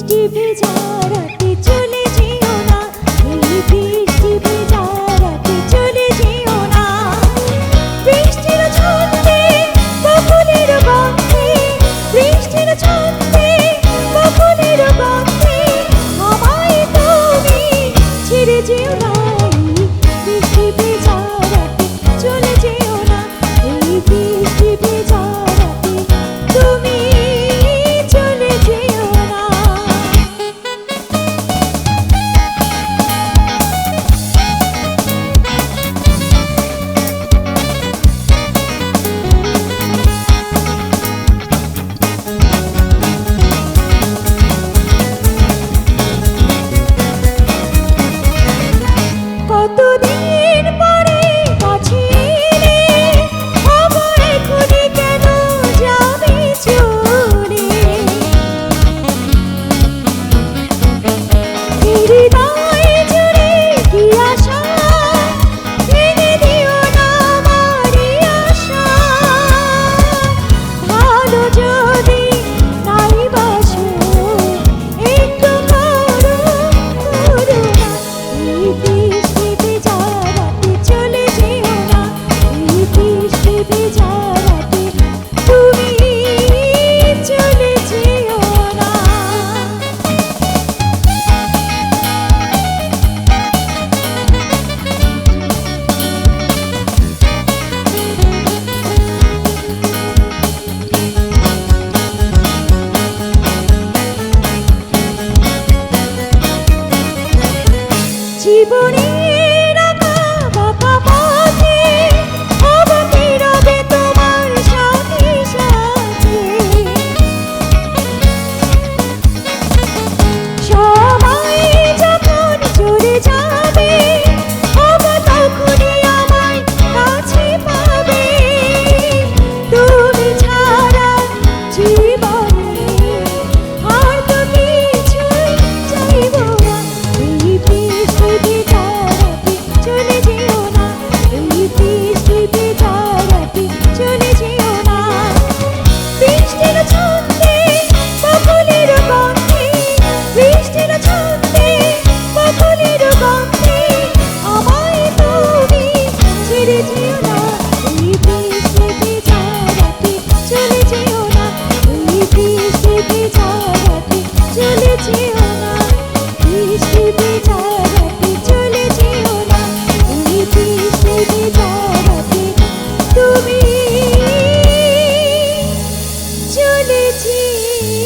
বৃষ্টি ভেজা রাতে চলে যেও না, এই বৃষ্টি ভেজা রাতে চলে যেও না। বৃষ্টির ছন্দে বকুলের গন্ধে, বৃষ্টির ছন্দে বকুলের গন্ধে আমায় তুমি ছেড়ে যেও না, এই বৃষ্টি ভেজা রাতে চলে যেও না, এই বৃষ্টি ভেজা রাতে তুমি চলে যেও না। কতদিন পরে কাছে এলে, ওগো এখনই কেন যাবে চলে? হৃদয় জুড়ে কি আশা, ভেঙে দিও না আমারই আশা। ভালো যদি নাই বাসো, একটু করো করুণা, এই বৃষ্টি ভেজা রাতে চলে যেও না, এই বৃষ্টি ভেজা রাতে তুমি চলে যেও না। জীবনের আঁকা বাঁকা পথে অবকে রবে তোমার সাথে সাথে। সময় যখন চলে যাবে, ওগো তখনই আমায় কাছে পাবে। তুমি ছাড়া জীবনে আর তো কিছুই চাইব না, এই বৃষ্টি ভেজা রাতে চলে যেও না, এই বৃষ্টি ভেজা রাতে চলে যেও না। বৃষ্টির ছন্দে বকুলের গন্ধে, বৃষ্টির ছন্দে বকুলের গন্ধে আমায় তুমি ছেড়ে যেও না, এই বৃষ্টি ভেজা রাতে চলে যেও না, এই বৃষ্টি ভেজা রাতে চলে যেও না, বৃষ্টি ভেজা রাতে চলে যেও না, এই বৃষ্টি ভেজা রাতে তুমি চলে যেও